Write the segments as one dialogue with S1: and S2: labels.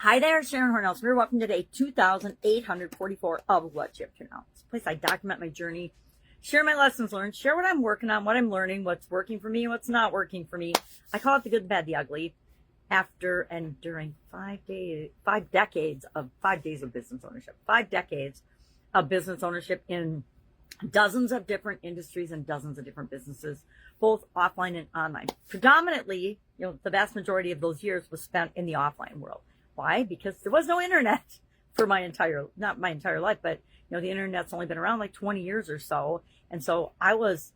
S1: Hi there, Sharon Horne-Ellstrom. You're welcome to day 2,844 of What You Have to Know. It's a place I document my journey, share my lessons learned, share what I'm working on, what I'm learning, what's working for me, and what's not working for me. I call it the good, the bad, the ugly. After and during 5 decades of business ownership, 5 decades of business ownership in dozens of different industries and dozens of different businesses, both offline and online. Predominantly, the vast majority of those years was spent in the offline world. Why? Because there was no internet for not my entire life, but the internet's only been around like 20 years or so. And so I was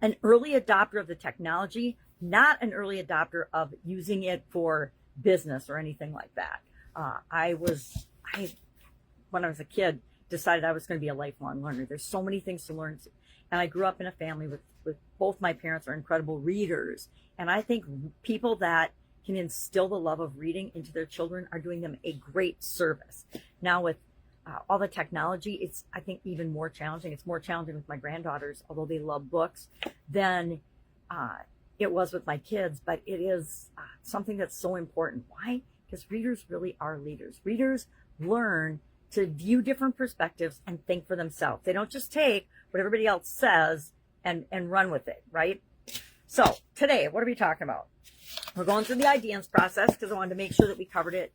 S1: an early adopter of the technology, not an early adopter of using it for business or anything like that. When I was a kid, decided I was going to be a lifelong learner. There's so many things to learn. And I grew up in a family with both my parents are incredible readers. And I think people that can instill the love of reading into their children are doing them a great service. Now with all the technology, it's, I think, even more challenging. It's more challenging with my granddaughters, although they love books, than it was with my kids. But it is something that's so important. Why? Because readers really are leaders. Readers learn to view different perspectives and think for themselves. They don't just take what everybody else says and run with it, right? So today, what are we talking about? We're going through the IDEANCE process because I wanted to make sure that we covered it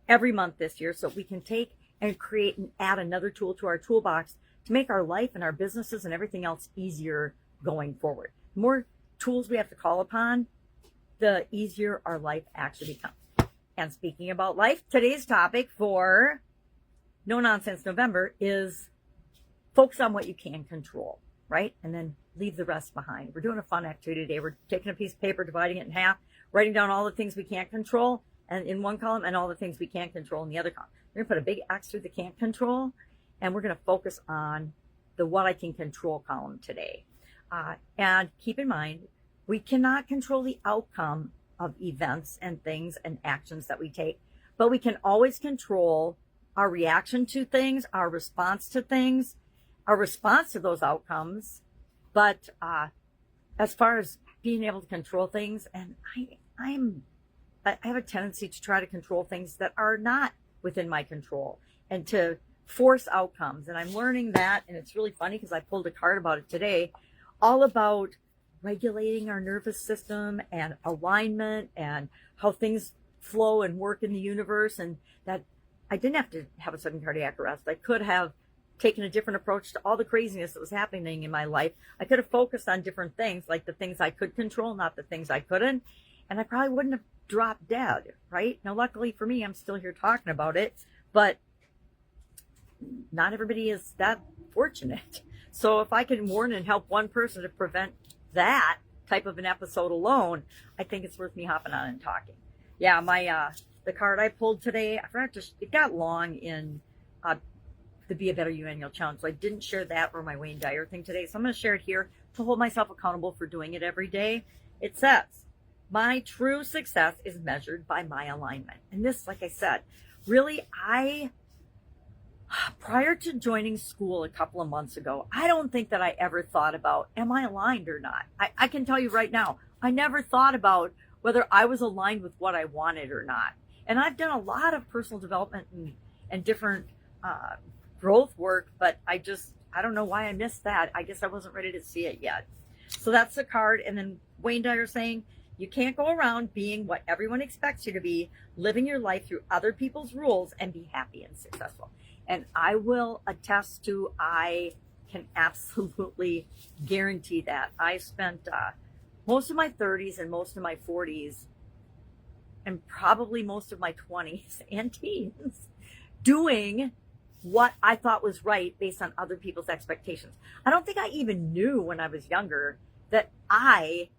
S1: every month this year so we can take and create and add another tool to our toolbox to make our life and our businesses and everything else easier going forward. The more tools we have to call upon, the easier our life actually becomes. And speaking about life, today's topic for No Nonsense November is focus on what you can control, right? And then leave the rest behind. We're doing a fun activity today. We're taking a piece of paper, dividing it in half, writing down all the things we can't control and in one column and all the things we can't control in the other column. We're going to put a big X through the can't control, and we're going to focus on the what I can control column today. And keep in mind, we cannot control the outcome of events and things and actions that we take, but we can always control our reaction to things, our response to things, our response to those outcomes. But as far as being able to control things, and I have a tendency to try to control things that are not within my control and to force outcomes. And I'm learning that, and it's really funny because I pulled a card about it today, all about regulating our nervous system and alignment and how things flow and work in the universe, and that I didn't have to have a sudden cardiac arrest. I could have taken a different approach to all the craziness that was happening in my life. I could have focused on different things, like the things I could control, not the things I couldn't. And I probably wouldn't have dropped dead, right? Now, luckily for me, I'm still here talking about it, but not everybody is that fortunate. So if I can warn and help one person to prevent that type of an episode alone, I think it's worth me hopping on and talking. Yeah, the card I pulled today, I forgot it got long in the Be a Better You Annual Challenge. So I didn't share that or my Wayne Dyer thing today. So I'm going to share it here to hold myself accountable for doing it every day. It says, my true success is measured by my alignment. And this, like I said, really, prior to joining Skool a couple of months ago, I don't think that I ever thought about, am I aligned or not? I can tell you right now, I never thought about whether I was aligned with what I wanted or not. And I've done a lot of personal development and different growth work, but I don't know why I missed that. I guess I wasn't ready to see it yet. So that's the card. And then Wayne Dyer saying, you can't go around being what everyone expects you to be, living your life through other people's rules and be happy and successful. And I will attest to, I can absolutely guarantee that. I spent most of my 30s and most of my 40s and probably most of my 20s and teens doing what I thought was right based on other people's expectations. I don't think I even knew when I was younger that I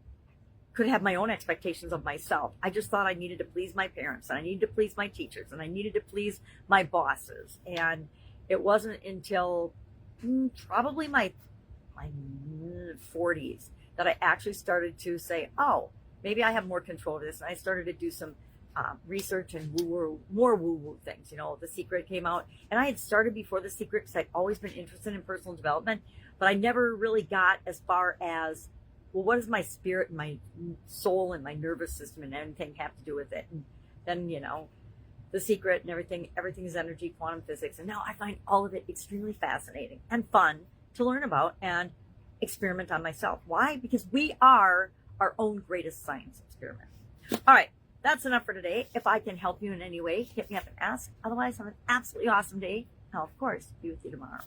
S1: could have my own expectations of myself. I just thought I needed to please my parents, and I needed to please my teachers, and I needed to please my bosses. And it wasn't until probably my 40s that I actually started to say, oh, maybe I have more control of this. And I started to do some research and more woo-woo things. The Secret came out, and I had started before The Secret because I'd always been interested in personal development, but I never really got as far as, well, what does my spirit and my soul and my nervous system and everything have to do with it? And then, The Secret and everything is energy, quantum physics. And now I find all of it extremely fascinating and fun to learn about and experiment on myself. Why? Because we are our own greatest science experiment. All right, that's enough for today. If I can help you in any way, hit me up and ask. Otherwise, have an absolutely awesome day. I'll, of course, be with you tomorrow.